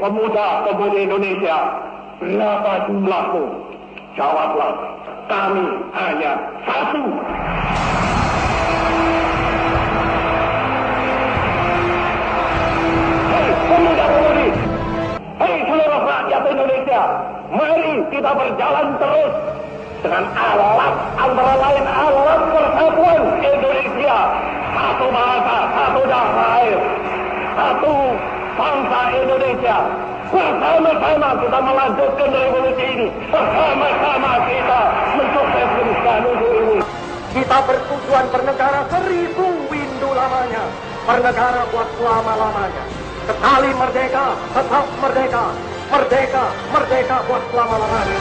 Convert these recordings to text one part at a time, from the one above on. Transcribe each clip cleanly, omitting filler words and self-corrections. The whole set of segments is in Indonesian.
pemuda-pemudi Indonesia, berapa jumlahmu? Jawablah, kami hanya satu. Hei pemuda-pemudi, hei seluruh rakyat Indonesia, mari kita berjalan terus dengan alat, antara lain alat persatuan Indonesia. Satu bahasa, satu tanah air, satu bangsa Indonesia. Bersama-sama kita melanjutkan revolusi ini. Bersama-sama kita mensukseskan ini. Kita bertujuan bernegara 1000 windu lamanya. Bernegara buat selama-lamanya. Sekali merdeka, tetap merdeka. Merdeka, merdeka buat selama-lamanya.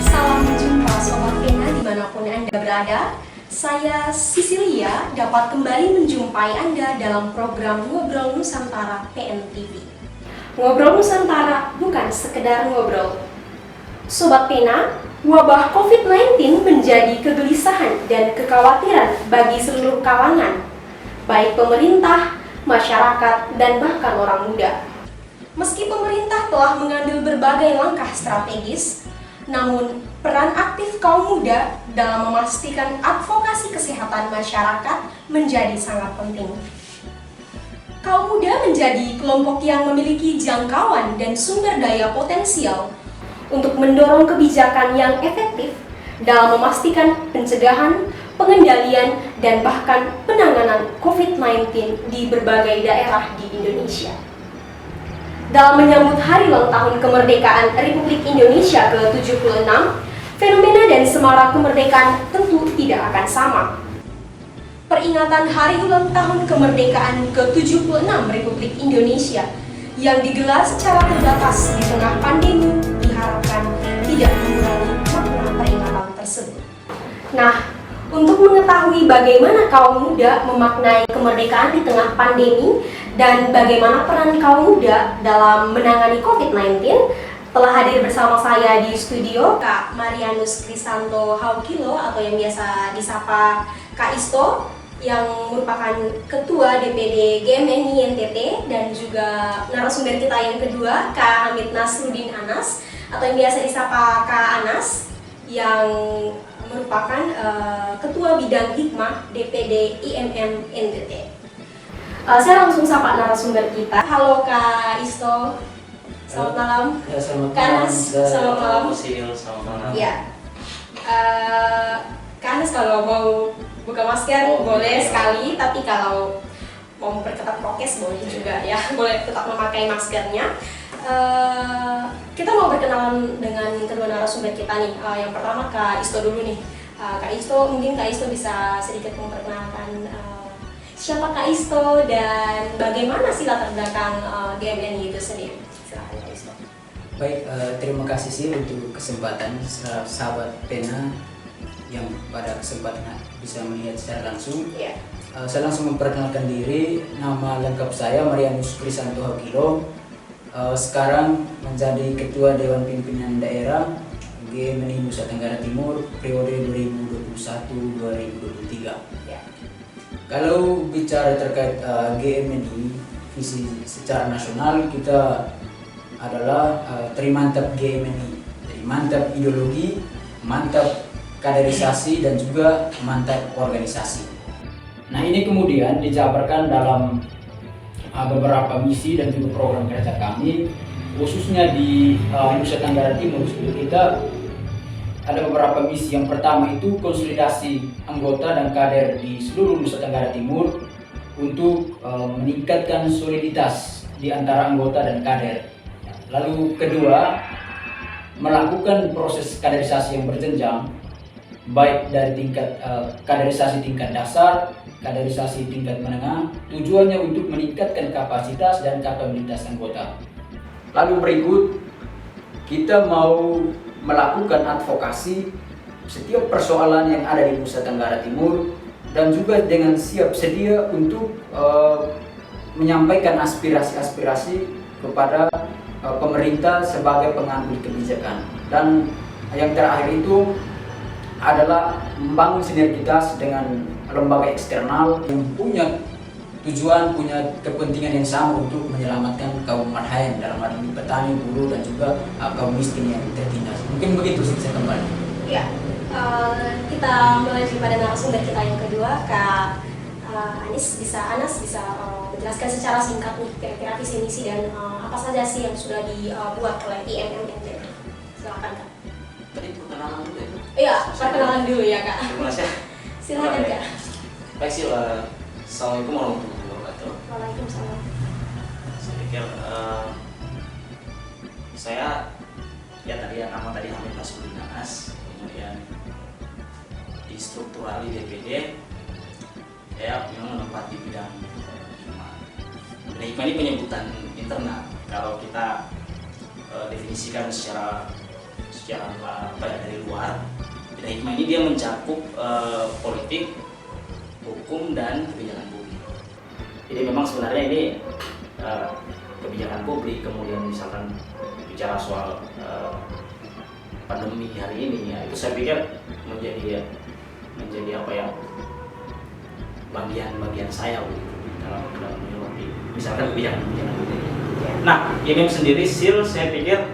Salam jumpa Sobat Pena dimanapun Anda berada. Saya Sisilia dapat kembali menjumpai Anda dalam program Ngobrol Nusantara PNTV. Ngobrol Nusantara bukan sekedar ngobrol. Sobat Pena, wabah COVID-19 menjadi kegelisahan dan kekhawatiran bagi seluruh kalangan, baik pemerintah, masyarakat, dan bahkan orang muda. Meski pemerintah telah mengambil berbagai langkah strategis, namun peran aktif kaum muda dalam memastikan advokasi kesehatan masyarakat menjadi sangat penting. Kaum muda menjadi kelompok yang memiliki jangkauan dan sumber daya potensial untuk mendorong kebijakan yang efektif dalam memastikan pencegahan, pengendalian, dan bahkan penanganan COVID-19 di berbagai daerah di Indonesia. Dalam menyambut hari ulang tahun kemerdekaan Republik Indonesia ke-76, fenomena dan semarak kemerdekaan tentu tidak akan sama. Peringatan hari ulang tahun kemerdekaan ke-76 Republik Indonesia yang digelar secara terbatas di tengah pandemi diharapkan tidak mengurangi makna peringatan tersebut. Nah, untuk mengetahui bagaimana kaum muda memaknai kemerdekaan di tengah pandemi dan bagaimana peran kaum muda dalam menangani COVID-19, telah hadir bersama saya di studio Kak Marianus Krisanto Haukilo atau yang biasa disapa Kak Isto, yang merupakan Ketua DPD GMNI NTT, dan juga narasumber kita yang kedua Kak Hamid Nasruddin Anas atau yang biasa disapa Kak Anas, yang merupakan Ketua Bidang Hikmah DPD IMM NTT. Saya langsung sapa narasumber kita. Halo Kak Isto, selamat malam. Ya, selamat Kak malam. Anas, selamat malam. Selamat malam. Ya, Kak Anas kalau mau buka masker boleh sekali, tapi kalau mau memperketat prokes boleh juga ya, boleh tetap memakai maskernya. Kita mau berkenalan dengan kedua narasumber kita nih. Yang pertama Kak Isto dulu nih. Kak Isto, mungkin Kak Isto bisa sedikit memperkenalkan siapa Kak Isto dan bagaimana sih latar belakang GMNI itu sendiri. Silakan Kak Isto. Baik, terima kasih sih untuk kesempatan sahabat Pena yang pada kesempatan bisa melihat secara langsung. Iya. Saya langsung memperkenalkan diri. Nama lengkap saya Marianus Krisanto Haukilo. Sekarang menjadi Ketua Dewan Pimpinan Daerah GMNI Nusa Tenggara Timur periode 2021-2023. Ya. Kalau bicara terkait GMNI, visi secara nasional kita adalah trimantap GMNI. Jadi mantap ideologi, mantap kaderisasi, dan juga mantap organisasi. Nah, ini kemudian dijabarkan dalam beberapa misi dan juga program kerja kami, khususnya di Nusa Tenggara Timur. Kita ada beberapa misi. Yang pertama itu konsolidasi anggota dan kader di seluruh Nusa Tenggara Timur untuk meningkatkan soliditas di antara anggota dan kader. Lalu kedua, melakukan proses kaderisasi yang berjenjang, baik dari tingkat kaderisasi tingkat dasar, kaderisasi tingkat menengah, tujuannya untuk meningkatkan kapasitas dan kapabilitas anggota. Lalu berikut, kita mau melakukan advokasi setiap persoalan yang ada di Nusa Tenggara Timur, dan juga dengan siap sedia untuk menyampaikan aspirasi-aspirasi kepada pemerintah sebagai pengambil kebijakan. Dan yang terakhir itu adalah membangun sinergitas dengan lembaga eksternal yang punya tujuan, punya kepentingan yang sama untuk menyelamatkan kaum Madhayan, dalam hal ini petani, buruh, dan juga kaum miskin yang tertindas. Mungkin begitu sih saya kembali. Ya, kita mulai pada narasumber kita yang kedua, Kak Anas bisa menjelaskan secara singkat nih kira-kira visi misi dan apa saja sih yang sudah dibuat oleh IMM NTT. Silakan Kak. Tadi perkenalan dulu ya? Iya, perkenalan dulu ya Kak. Terima kasih. Silakan Kak. Baik sih, Assalamualaikum warahmatullahi wabarakatuh. Waalaikumsalam. Saya pikir saya ya tadi yang nama tadi Hamid Nasruddin Anas, kemudian di struktural di DPD saya memang menempati bidang hikmah. Dan hikmah ini penyebutan internal. Kalau kita definisikan secara dari luar, bidang hikmah ini dia mencakup politik, hukum, dan kebijakan publik. Jadi memang sebenarnya ini kebijakan publik, kemudian misalkan bicara soal pandemi hari ini ya, itu saya pikir menjadi apa ya, bagian saya dalam menyoroti misalkan kebijakan publik. Nah, IMM sendiri saya pikir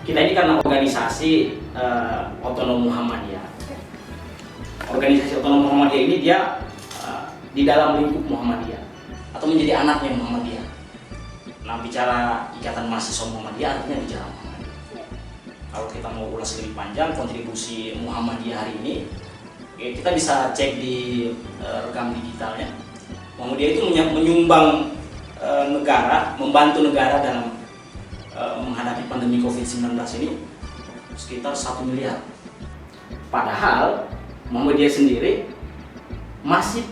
kita ini karena organisasi otonom Muhammadiyah. Organisasi otonom Muhammadiyah ini dia di dalam lingkup Muhammadiyah atau menjadi anaknya Muhammadiyah. Nah, bicara Ikatan Mahasiswa Muhammadiyah artinya bicara Muhammadiyah. Kalau kita mau ulas lebih panjang kontribusi Muhammadiyah hari ini, kita bisa cek di rekam digitalnya. Muhammadiyah itu menyumbang negara, membantu negara dalam menghadapi pandemi COVID-19 ini sekitar 1 miliar. Padahal Muhammadiyah sendiri masih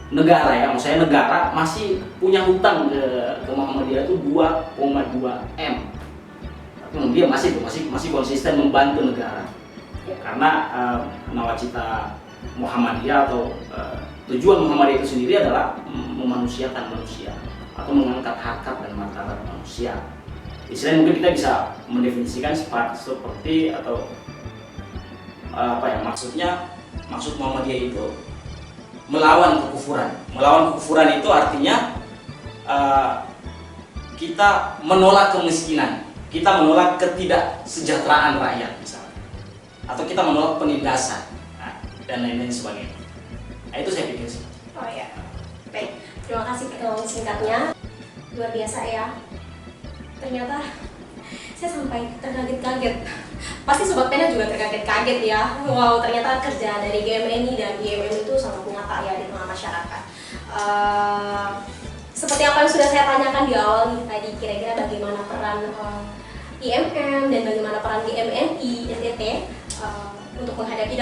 negara masih punya hutang ke Muhammadiyah itu 2,2 M. Tapi dia masih konsisten membantu negara. Karena nawacita Muhammadiyah atau tujuan Muhammadiyah itu sendiri adalah memanusiakan manusia atau mengangkat harkat dan martabat manusia. Istilahnya mungkin kita bisa mendefinisikan seperti atau maksud Muhammadiyah itu melawan kekufuran. Melawan kekufuran itu artinya kita menolak kemiskinan, kita menolak ketidaksejahteraan rakyat misalnya, atau kita menolak penindasan dan lain-lain sebagainya. Nah, itu saya pikir sih. Oh ya, baik. Terima kasih pertanyaan singkatnya. Luar biasa ya. Ternyata saya sampai terkaget-kaget. Pasti Sobat Pena juga terkaget-kaget ya. Wow, ternyata kerja dari GMNI dan IMM itu sangat nyata ya di tengah masyarakat. Seperti apa yang sudah saya tanyakan di awal nih tadi, kira-kira bagaimana peran IMM dan bagaimana peran GMNI NTT untuk menghadapi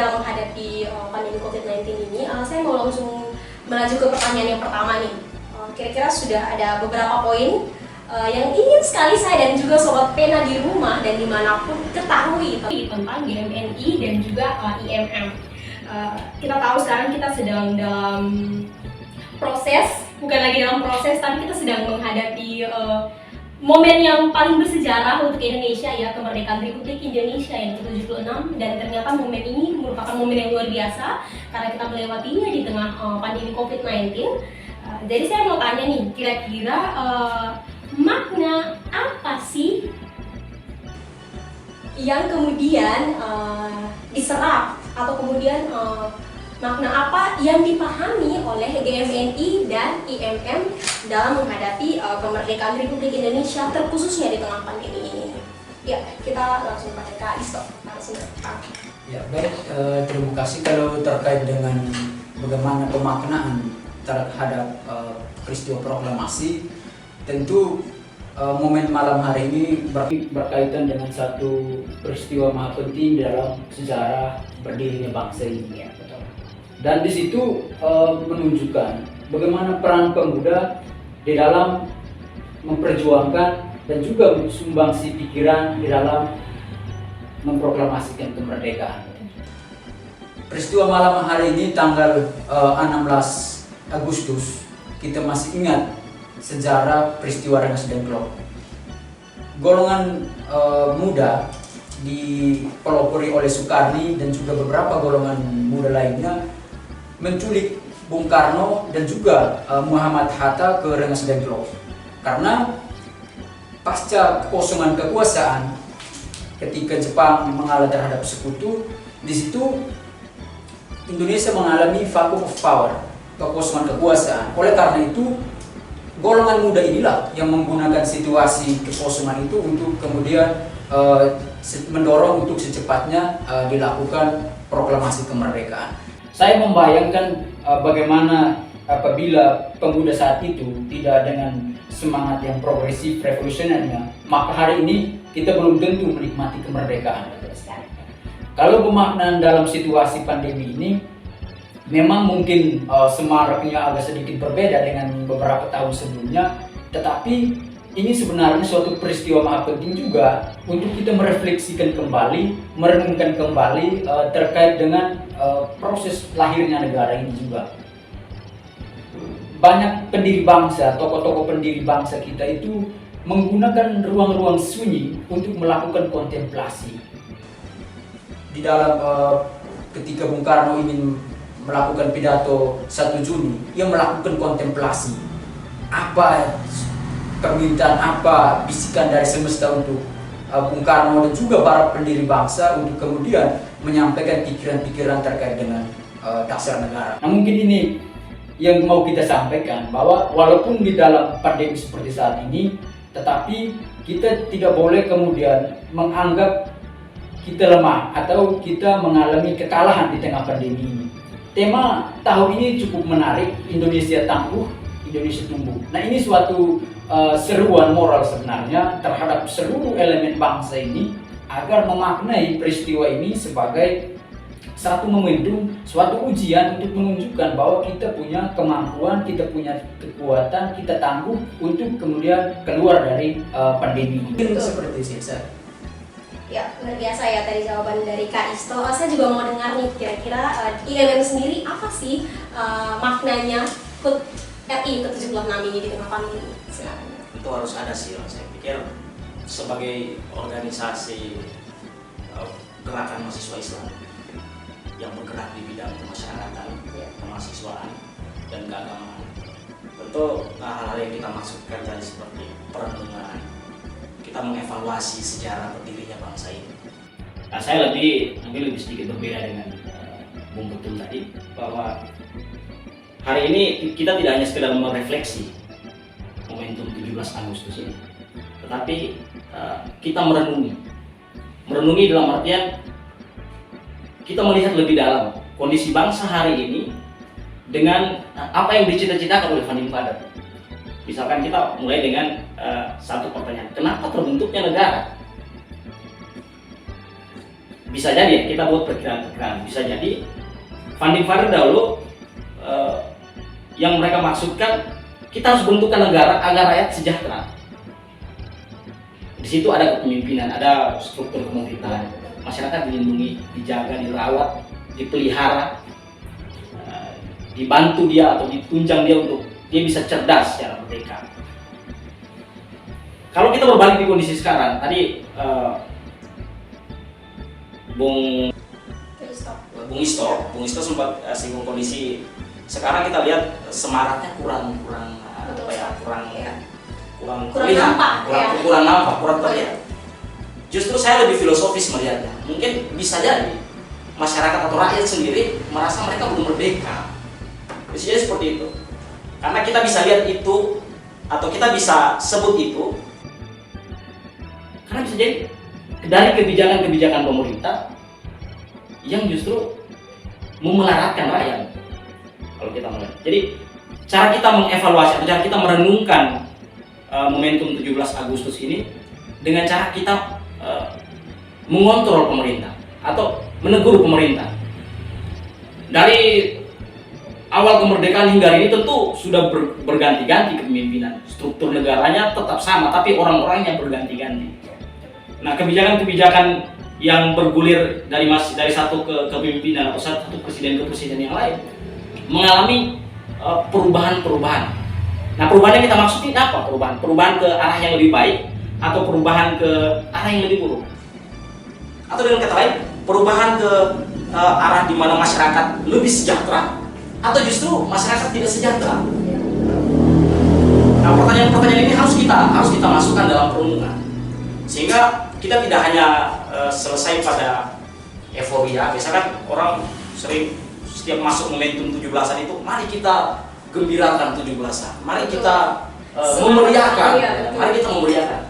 pandemi COVID-19 ini. Saya mau langsung melaju ke pertanyaan yang pertama nih. Kira-kira sudah ada beberapa poin yang ingin sekali saya dan juga Sobat Pena di rumah dan dimanapun ketahui tentang GMNI dan juga IMM. Kita tahu sekarang kita sedang dalam proses, bukan lagi dalam proses, tapi kita sedang menghadapi momen yang paling bersejarah untuk Indonesia ya, kemerdekaan Republik Indonesia yang ke-76, dan ternyata momen ini merupakan momen yang luar biasa karena kita melewatinya di tengah pandemi COVID-19. Jadi saya mau tanya nih, kira-kira makna apa sih yang kemudian diserap atau kemudian makna apa yang dipahami oleh GMNI dan IMM dalam menghadapi kemerdekaan Republik Indonesia terkhususnya di tengah pandemi ini? Ya, kita langsung pada Kak Isto. Ya, baik. Terima kasih. Kalau terkait dengan bagaimana pemaknaan terhadap peristiwa proklamasi, tentu momen malam hari ini berkaitan dengan satu peristiwa maha penting dalam sejarah berdirinya bangsa ini. Ya. Dan di situ menunjukkan bagaimana peran pemuda di dalam memperjuangkan dan juga sumbangsi pikiran di dalam memproklamasikan kemerdekaan. Peristiwa malam hari ini tanggal 16 Agustus, kita masih ingat sejarah peristiwa Rengas Dengklok. Golongan muda dipelopori oleh Soekarni dan juga beberapa golongan muda lainnya menculik Bung Karno dan juga Muhammad Hatta ke Rengas Dengklok. Karena pasca kekosongan kekuasaan ketika Jepang mengalah terhadap sekutu, di situ Indonesia mengalami vacuum of power, kekosongan kekuasaan. Oleh karena itu, golongan muda inilah yang menggunakan situasi kekosongan itu untuk kemudian mendorong untuk secepatnya dilakukan proklamasi kemerdekaan. Saya membayangkan bagaimana apabila pemuda saat itu tidak dengan semangat yang progresif revolusionernya, maka hari ini kita belum tentu menikmati kemerdekaan. Kalau pemaknaan dalam situasi pandemi ini, memang mungkin semaraknya agak sedikit berbeda dengan beberapa tahun sebelumnya, tetapi ini sebenarnya suatu peristiwa maha penting juga untuk kita merefleksikan kembali, merenungkan kembali terkait dengan proses lahirnya negara ini juga. Banyak pendiri bangsa, tokoh-tokoh pendiri bangsa kita itu menggunakan ruang-ruang sunyi untuk melakukan kontemplasi. Di dalam ketika Bung Karno ingin melakukan pidato 1 Juni, ia melakukan kontemplasi. Apa permintaan, apa bisikan dari semesta untuk Bung Karno dan juga para pendiri bangsa untuk kemudian menyampaikan pikiran-pikiran terkait dengan dasar negara. Nah, mungkin ini yang mau kita sampaikan, bahwa walaupun di dalam pandemi seperti saat ini, tetapi kita tidak boleh kemudian menganggap kita lemah atau kita mengalami kekalahan di tengah pandemi ini. Tema tahun ini cukup menarik, Indonesia Tangguh, Indonesia Tumbuh. Nah, ini suatu seruan moral sebenarnya terhadap seluruh elemen bangsa ini agar memaknai peristiwa ini sebagai satu momentum, suatu ujian untuk menunjukkan bahwa kita punya kemampuan, kita punya kekuatan, kita tangguh untuk kemudian keluar dari pandemi ini. Mungkin seperti itu sih. Ya, luar biasa ya tadi jawaban dari Kak Isto. Saya juga mau dengar nih kira-kira IMM sendiri apa sih maknanya HUT RI ke-76 ini di tengah pandemi? Silakan. Itu harus ada sih, saya pikir sebagai organisasi gerakan mahasiswa Islam yang bergerak di bidang kemasyarakatan, kemahasiswaan, dan keagamaan. Tentu hal-hal yang kita maksudkan tadi seperti perenungan, kita mengevaluasi sejarah berdirinya bangsa ini. Nah, saya mungkin lebih sedikit berbeda dengan Bung Betul tadi, bahwa hari ini kita tidak hanya sekedar merefleksi momentum 17 Agustus ini, tetapi kita merenungi dalam artian kita melihat lebih dalam kondisi bangsa hari ini dengan apa yang dicita-citakan oleh Founding Father. Misalkan kita mulai dengan satu pertanyaan, kenapa terbentuknya negara? Bisa jadi kita buat perkiraan-perkiraan, bisa jadi Founding Father dahulu yang mereka maksudkan kita harus bentukkan negara agar rakyat sejahtera. Di situ ada kepemimpinan, ada struktur pemerintahan, masyarakat dilindungi, dijaga, dirawat, dipelihara, dibantu dia atau ditunjang dia untuk dia bisa cerdas secara merdeka. Kalau kita berbalik di kondisi sekarang, tadi Bung Isto sempat singgung kondisi sekarang. Kita lihat semaraknya kurang terlihat. Justru saya lebih filosofis melihatnya. Mungkin bisa jadi masyarakat atau rakyat sendiri merasa mereka belum merdeka. Bisa jadi seperti itu. Karena kita bisa lihat itu atau kita bisa sebut itu karena bisa jadi dari kebijakan-kebijakan pemerintah yang justru memelaratkan rakyat. Kalau kita melihat, jadi cara kita mengevaluasi atau cara kita merenungkan momentum 17 Agustus ini dengan cara kita mengontrol pemerintah atau menegur pemerintah. Dari awal kemerdekaan hingga hari ini tentu sudah berganti-ganti kepemimpinan. Struktur negaranya tetap sama, tapi orang-orangnya berganti-ganti. Nah, kebijakan-kebijakan yang bergulir dari satu kepemimpinan atau satu presiden ke presiden yang lain mengalami perubahan-perubahan. Nah, perubahan yang kita maksudin apa? Perubahan ke arah yang lebih baik atau perubahan ke arah yang lebih buruk? Atau dengan kata lain, perubahan ke arah di mana masyarakat lebih sejahtera atau justru masyarakat tidak sejahtera? Nah, pertanyaan-pertanyaan ini harus kita masukkan dalam perenungan, sehingga kita tidak hanya selesai pada euforia. Biasanya kan orang sering setiap masuk momentum 17-an itu, mari kita gembirakan 17-an, mari kita memeriahkan, mari kita memeriahkan.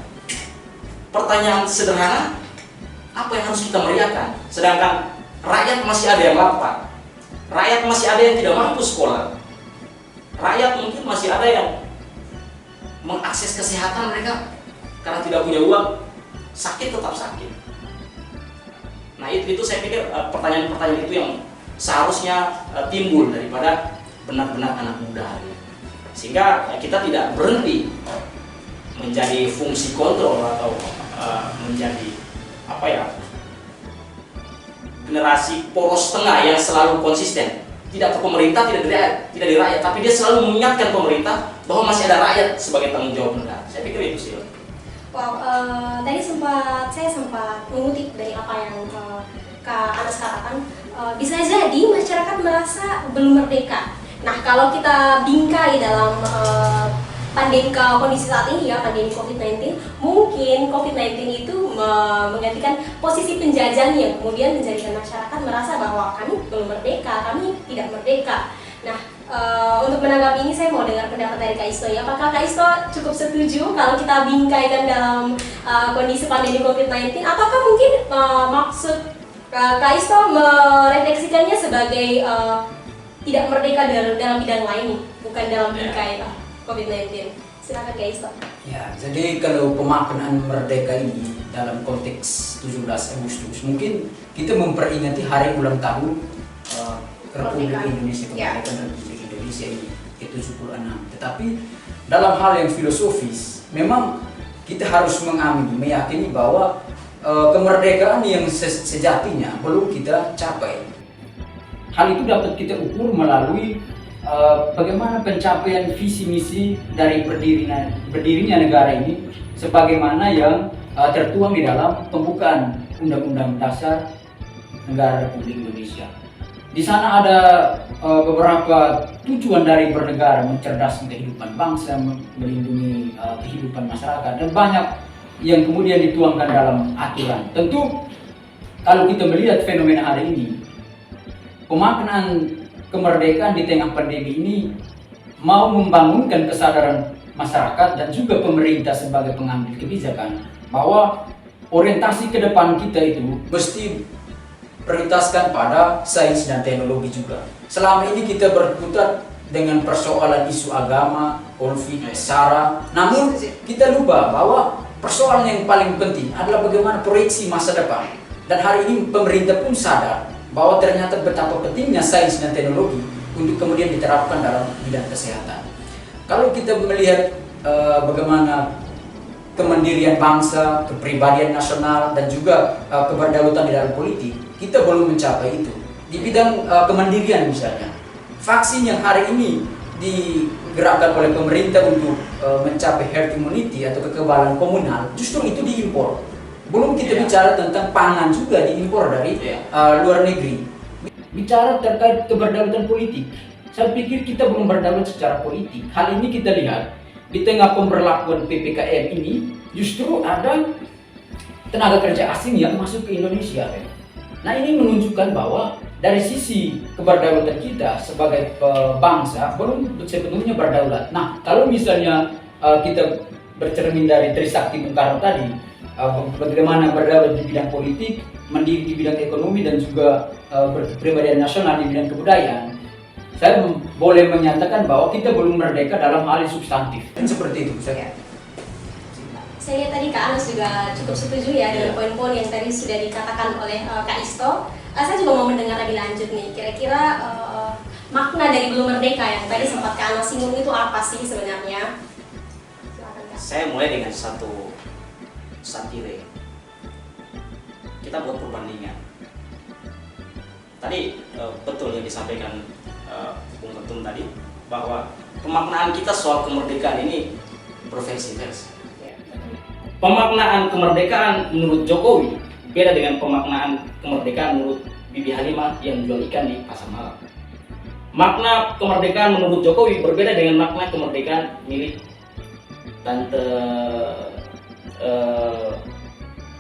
Pertanyaan sederhana, apa yang harus kita meriahkan? Sedangkan rakyat masih ada yang lapar, rakyat masih ada yang tidak mampu sekolah, rakyat mungkin masih ada yang mengakses kesehatan mereka karena tidak punya uang, sakit tetap sakit. Nah itu saya pikir pertanyaan-pertanyaan itu yang seharusnya timbul daripada benar-benar anak muda, sehingga kita tidak berhenti menjadi fungsi kontrol atau menjadi generasi poros tengah yang selalu konsisten, tidak ke pemerintah, tidak di rakyat, tapi dia selalu mengingatkan pemerintah bahwa masih ada rakyat sebagai tanggung jawab negara. Saya pikir itu sih. Wow, tadi saya sempat mengutip dari apa yang Kak Anas katakan, bisa jadi masyarakat merasa belum merdeka. Nah, kalau kita bingkai dalam kondisi saat ini ya, pandemi COVID-19, mungkin COVID-19 itu menggantikan posisi penjajahan yang kemudian menjadikan masyarakat merasa bahwa kami belum merdeka, kami tidak merdeka. Nah, untuk menanggapi ini saya mau dengar pendapat dari Kak Isto ya. Apakah Kak Isto cukup setuju kalau kita bingkaikan dalam kondisi pandemi COVID-19? Apakah mungkin maksud Kak Isto merefleksikannya sebagai tidak merdeka dalam bidang lain nih, bukan dalam bingkai COVID-19? Silakan Kak Isto. Ya, jadi kalau pemaknaan merdeka ini dalam konteks 17 Agustus, mungkin kita memperingati hari ulang tahun Republik Indonesia, kemerdekaan Republik Indonesia ini ke-76. Tetapi dalam hal yang filosofis, memang kita harus meyakini bahwa kemerdekaan yang sejatinya belum kita capai. Hal itu dapat kita ukur melalui bagaimana pencapaian visi misi dari berdirinya negara ini, sebagaimana yang tertuang di dalam pembukaan Undang-Undang Dasar Negara Republik Indonesia. Di sana ada beberapa tujuan dari bernegara: mencerdaskan kehidupan bangsa, melindungi kehidupan masyarakat, dan banyak yang kemudian dituangkan dalam aturan. Tentu kalau kita melihat fenomena hari ini, pemaknaan kemerdekaan di tengah pandemi ini mau membangunkan kesadaran masyarakat dan juga pemerintah sebagai pengambil kebijakan bahwa orientasi ke depan kita itu mesti prioritaskan pada sains dan teknologi juga. Selama ini kita berkutat dengan persoalan isu agama, konflik, SARA, namun kita lupa bahwa persoalan yang paling penting adalah bagaimana proyeksi masa depan. Dan hari ini pemerintah pun sadar bahwa ternyata betapa pentingnya sains dan teknologi untuk kemudian diterapkan dalam bidang kesehatan. Kalau kita melihat bagaimana kemandirian bangsa, kepribadian nasional, dan juga keberdaulatan di dalam politik, kita belum mencapai itu. Di bidang kemandirian misalnya, vaksin yang hari ini digerakkan oleh pemerintah untuk mencapai herd immunity atau kekebalan komunal, justru itu diimpor. Belum kita bicara tentang pangan juga diimpor dari luar negeri. Bicara terkait keberdaulatan politik, saya pikir kita belum berdaulat secara politik. Hal ini kita lihat di tengah pemberlakuan PPKM ini, justru ada tenaga kerja asing yang masuk ke Indonesia. Nah, ini menunjukkan bahwa dari sisi keberdaulatan kita sebagai bangsa belum sepenuhnya berdaulat. Nah, kalau misalnya kita bercermin dari Trisakti Bung Karno tadi, bagaimana berdaulat di bidang politik, mandiri di bidang ekonomi, dan juga berpribadian nasional di bidang kebudayaan, saya boleh menyatakan bahwa kita belum merdeka dalam hal yang substantif. Dan seperti itu saya. Saya lihat tadi Kak Anas juga cukup setuju ya dengan poin-poin yang tadi sudah dikatakan oleh Kak Isto. Saya juga mau mendengar lebih lanjut nih, kira-kira makna dari belum merdeka yang tadi sempat Kak Anas singgung itu apa sih sebenarnya? Silakan, Kak. Saya mulai dengan satu satire. Kita buat perbandingan. Tadi betul yang disampaikan Bung Ketum tadi, bahwa pemaknaan kita soal kemerdekaan ini berversi-versi. Pemaknaan kemerdekaan menurut Jokowi beda dengan pemaknaan kemerdekaan menurut Bibi Halimah yang jual ikan di pasar malam. makna kemerdekaan menurut Jokowi berbeda dengan makna kemerdekaan milik Tante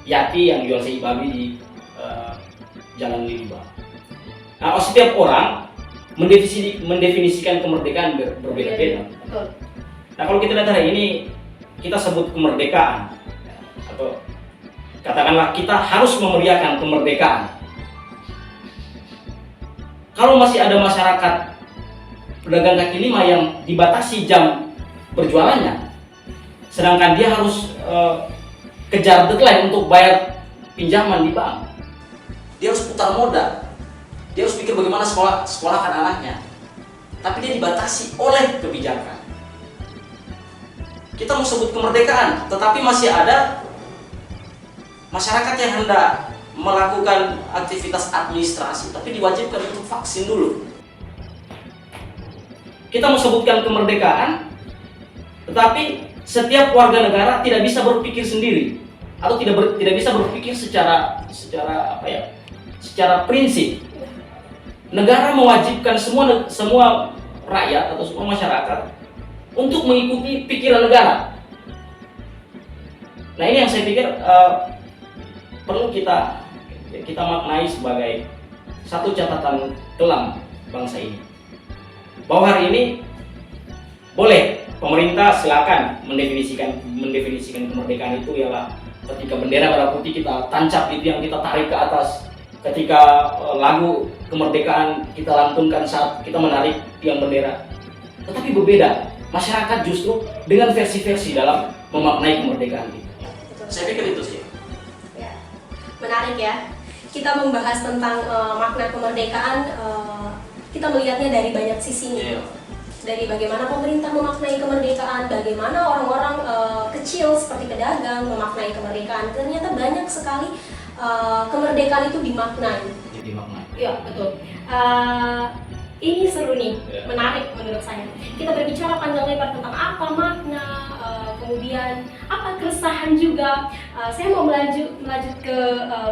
Yati yang jual sei babi di Jalan Liliba. Nah, setiap orang mendefinisikan kemerdekaan berbeda-beda. Nah, kalau kita lihat hari ini, kita sebut kemerdekaan atau katakanlah kita harus memeriahkan kemerdekaan. Kalau masih ada masyarakat pedagang kaki lima yang dibatasi jam berjualannya, sedangkan dia harus kejar deadline untuk bayar pinjaman di bank, dia harus putar modal, dia harus pikir bagaimana sekolahkan anaknya, tapi dia dibatasi oleh kebijakan. Kita mau sebut kemerdekaan, tetapi masih ada masyarakat yang hendak melakukan aktivitas administrasi, tapi diwajibkan untuk vaksin dulu. Kita mau sebutkan kemerdekaan, tetapi setiap warga negara tidak bisa berpikir sendiri atau tidak bisa berpikir secara prinsip. Negara mewajibkan semua rakyat atau semua masyarakat untuk mengikuti pikiran negara. Nah, ini yang saya pikir perlu kita maknai sebagai satu catatan kelam bangsa ini, bahwa hari ini boleh pemerintah silakan mendefinisikan kemerdekaan itu ialah ketika bendera merah putih kita tancap itu yang kita tarik ke atas, ketika lagu kemerdekaan kita lantunkan saat kita menarik tiang bendera. Tetapi berbeda masyarakat justru dengan versi-versi dalam memaknai kemerdekaan itu. Saya pikir itu sih. Ya, menarik ya. Kita membahas tentang makna kemerdekaan, kita melihatnya dari banyak sisinya. Dari bagaimana pemerintah memaknai kemerdekaan, bagaimana orang-orang kecil seperti pedagang memaknai kemerdekaan. Ternyata banyak sekali kemerdekaan itu dimaknai. Iya, betul. Ini seru nih, menarik menurut saya. Kita berbicara panjang lebar tentang apa makna, kemudian apa keresahan juga. Saya mau melanjut ke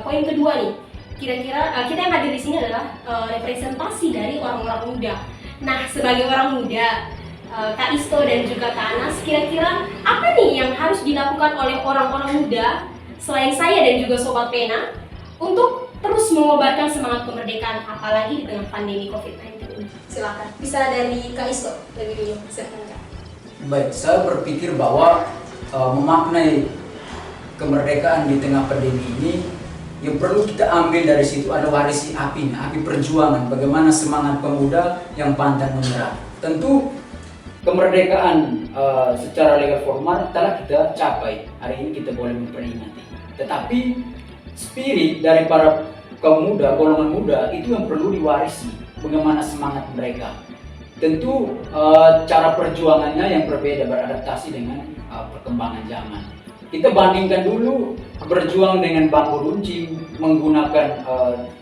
poin kedua nih. Kira-kira kita yang hadir di sini adalah representasi dari orang-orang muda. Nah, sebagai orang muda, Kak Isto dan juga Kak Anas, kira-kira apa nih yang harus dilakukan oleh orang-orang muda selain saya dan juga Sobat Pena untuk terus mengobarkan semangat kemerdekaan, apalagi di tengah pandemi COVID-19? Silakan. Bisa dari Kak Isto lebih dulu. Silakan, Kak. Baik, saya berpikir bahwa memaknai kemerdekaan di tengah pandemi ini, yang perlu kita ambil dari situ ada warisi apinya, api perjuangan, bagaimana semangat pemuda yang pantang menyerah. Tentu kemerdekaan secara legal formal telah kita capai, hari ini kita boleh memperingati. Tetapi spirit dari para kaum muda, golongan muda itu yang perlu diwarisi, bagaimana semangat mereka. Tentu cara perjuangannya yang berbeda, beradaptasi dengan perkembangan zaman. Kita bandingkan dulu berjuang dengan bambu runcing, menggunakan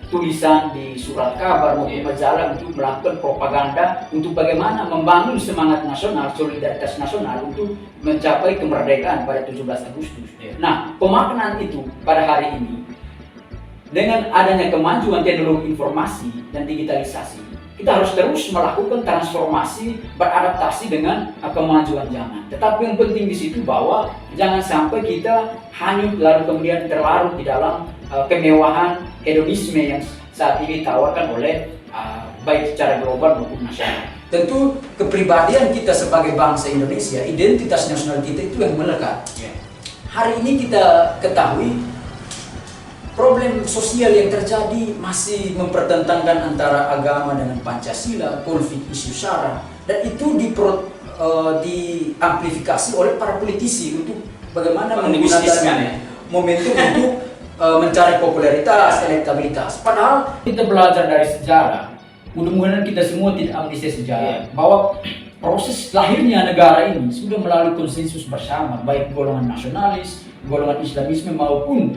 tulisan di surat kabar maupun majalah untuk melakukan propaganda untuk bagaimana membangun semangat nasional, solidaritas nasional untuk mencapai kemerdekaan pada 17 Agustus. Nah, pemaknaan itu pada hari ini dengan adanya kemajuan teknologi informasi dan digitalisasi, kita harus terus melakukan transformasi, beradaptasi dengan kemajuan zaman. Tetapi yang penting di situ bahwa jangan sampai kita hanyut lalu kemudian terlarut di dalam kemewahan hedonisme yang saat ini ditawarkan oleh baik secara global maupun nasional. Tentu kepribadian kita sebagai bangsa Indonesia, identitas nasional kita itu yang melekat. Hari ini kita ketahui problem sosial yang terjadi masih mempertentangkan antara agama dengan Pancasila, konflik isu SARA, dan itu diamplifikasi oleh para politisi untuk bagaimana menggunakan momentum untuk mencari popularitas, elektabilitas. Padahal kita belajar dari sejarah, mudah-mudahan kita semua tidak amnesia sejarah, bahwa proses lahirnya negara ini sudah melalui konsensus bersama, baik golongan nasionalis, golongan Islamisme maupun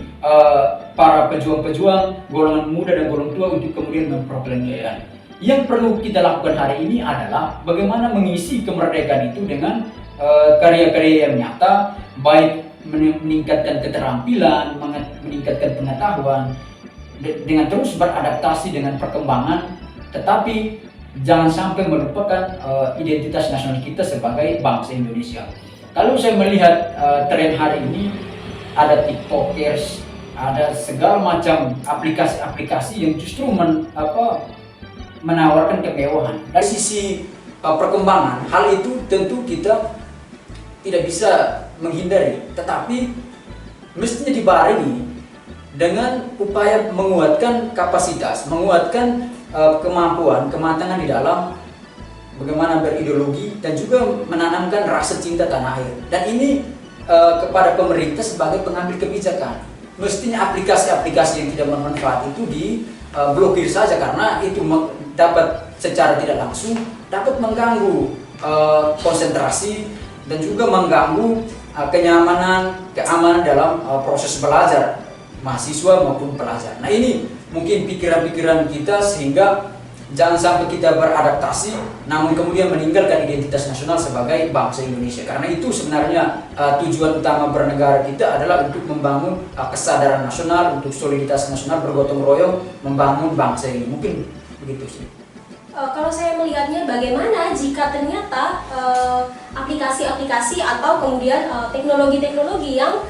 para pejuang-pejuang, golongan muda dan golongan tua untuk kemudian memproklamasikan. Yang perlu kita lakukan hari ini adalah bagaimana mengisi kemerdekaan itu dengan karya-karya yang nyata, baik meningkatkan keterampilan, meningkatkan pengetahuan, dengan terus beradaptasi dengan perkembangan, tetapi jangan sampai melupakan identitas nasional kita sebagai bangsa Indonesia. Kalau saya melihat tren hari ini, ada TikTokers, ada segala macam aplikasi-aplikasi yang justru menawarkan kemewahan. Dari sisi perkembangan, hal itu tentu kita tidak bisa menghindari, tetapi mestinya dibarengi dengan upaya menguatkan kapasitas, menguatkan kemampuan, kematangan di dalam bagaimana berideologi dan juga menanamkan rasa cinta tanah air. Dan ini kepada pemerintah sebagai pengambil kebijakan. Mestinya aplikasi-aplikasi yang tidak bermanfaat itu diblokir saja, karena itu dapat secara tidak langsung dapat mengganggu konsentrasi dan juga mengganggu kenyamanan, keamanan dalam proses belajar mahasiswa maupun pelajar. Nah, ini mungkin pikiran-pikiran kita sehingga jangan sampai kita beradaptasi namun kemudian meninggalkan identitas nasional sebagai bangsa Indonesia. Karena itu sebenarnya tujuan utama bernegara kita adalah untuk membangun kesadaran nasional, untuk soliditas nasional, bergotong royong membangun bangsa ini. Mungkin begitu sih. Kalau saya melihatnya, bagaimana jika ternyata aplikasi-aplikasi atau kemudian teknologi-teknologi yang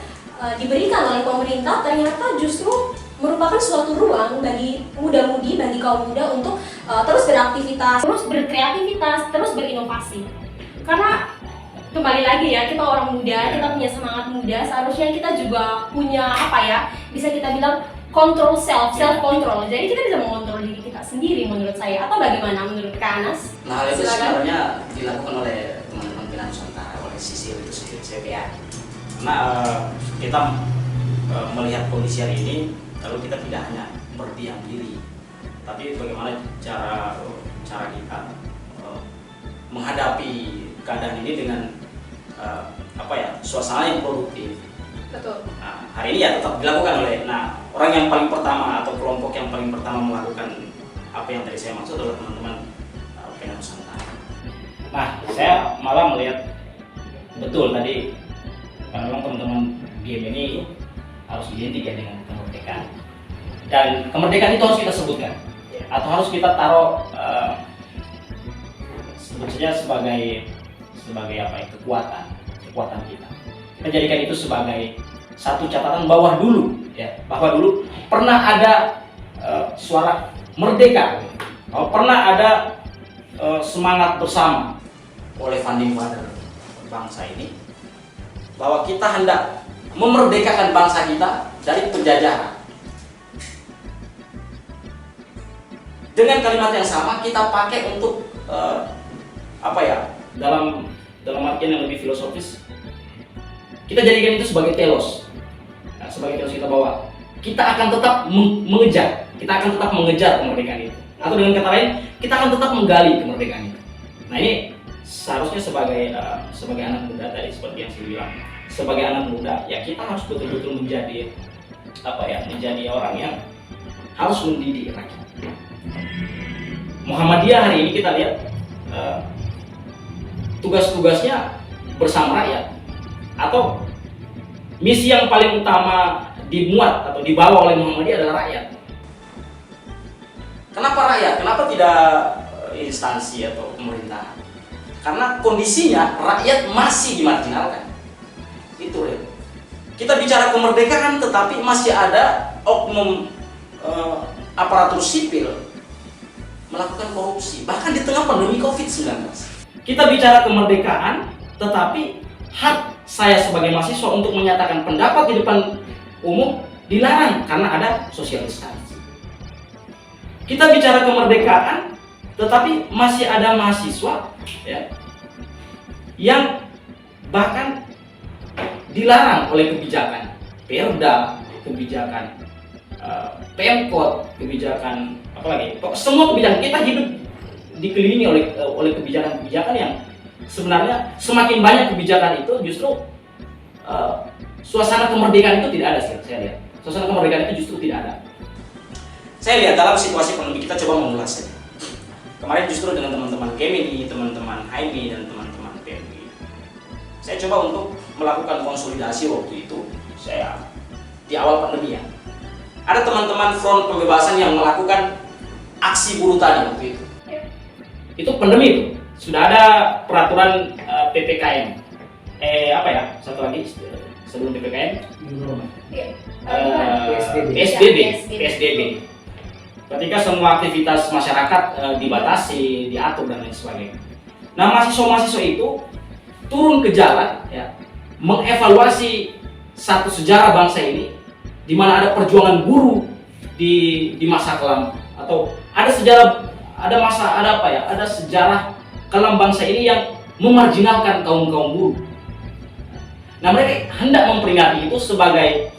diberikan oleh pemerintah ternyata justru merupakan suatu ruang bagi muda-mudi, bagi kaum muda untuk terus beraktivitas, terus berkreativitas, terus berinovasi. Karena kembali lagi ya, kita orang muda, kita punya semangat muda, seharusnya kita juga punya bisa kita bilang self control. Jadi kita bisa mengontrol diri kita sendiri menurut saya. Atau bagaimana menurut Kak Anas? Nah, hal itu sebenarnya dilakukan oleh teman-teman Bina Nusantara, oleh Sisil itu sendiri, CPA. Karena kita melihat kondisi hari ini, lalu kita tidak hanya berdiam diri, tapi bagaimana cara kita menghadapi keadaan ini dengan suasana yang produktif. Betul. Nah, hari ini ya tetap dilakukan oleh orang yang paling pertama atau kelompok yang paling pertama melakukan apa yang tadi saya maksud adalah teman-teman Bina Nusantara. Nah, saya malah melihat betul tadi karena memang teman-teman BM ini harus identik ya dengan kemerdekaan. Dan kemerdekaan itu harus kita sebutkan, atau harus kita taruh sebut saja sebagai kekuatan kita. Kita jadikan itu sebagai satu catatan bahwa dulu pernah ada suara merdeka, bahwa pernah ada semangat bersama oleh founding father bangsa ini, bahwa kita hendak memerdekakan bangsa kita dari penjajahan. Dengan kalimat yang sama kita pakai untuk dalam artian yang lebih filosofis, kita jadikan itu sebagai telos. Nah, sebagai telos kita bahwa kita akan tetap mengejar kemerdekaan itu. Atau dengan kata lain, kita akan tetap menggali kemerdekaan itu. Nah, ini seharusnya sebagai anak muda tadi seperti yang saya bilang, sebagai anak muda ya kita harus betul-betul menjadi orang yang harus mendidik rakyat. Muhammadiyah hari ini kita lihat tugas-tugasnya bersama rakyat, atau misi yang paling utama dimuat atau dibawa oleh Muhammadiyah adalah rakyat. Kenapa rakyat? Kenapa tidak instansi atau pemerintahan? Karena kondisinya rakyat masih dimarginalkan. Itu ya. Kita bicara kemerdekaan tetapi masih ada oknum aparatur sipil melakukan korupsi, bahkan di tengah pandemi COVID-19. Kita bicara kemerdekaan, tetapi hak saya sebagai mahasiswa untuk menyatakan pendapat di depan umum dilarang karena ada social distancing. Kita bicara kemerdekaan, tetapi masih ada mahasiswa yang bahkan dilarang oleh kebijakan Perda, kebijakan Pemkot, kebijakan semua kebijakan. Kita hidup dikelilingi oleh kebijakan-kebijakan yang sebenarnya semakin banyak kebijakan itu justru suasana kemerdekaan itu tidak ada. Saya lihat suasana kemerdekaan itu justru tidak ada. Saya lihat dalam situasi pandemi kita coba mengulasnya. Kemarin justru dengan teman-teman Gemini, teman-teman HIMI dan teman-teman PMI, saya coba untuk melakukan konsolidasi waktu itu. Saya di awal pandemi ya, ada teman-teman Front Pembebasan yang melakukan aksi buruh tani waktu itu. itu pandemi itu sudah ada peraturan PPKM. Satu lagi sebelum PPKM. PSBB. Ketika semua aktivitas masyarakat dibatasi, diatur dan lain sebagainya. Nah, mahasiswa-mahasiswa itu turun ke jalan, ya, mengevaluasi satu sejarah bangsa ini, di mana ada perjuangan buruh di masa kelam, atau ada sejarah, ada sejarah kelam bangsa ini yang memarginalkan kaum buruh. Nah, mereka hendak memperingati itu sebagai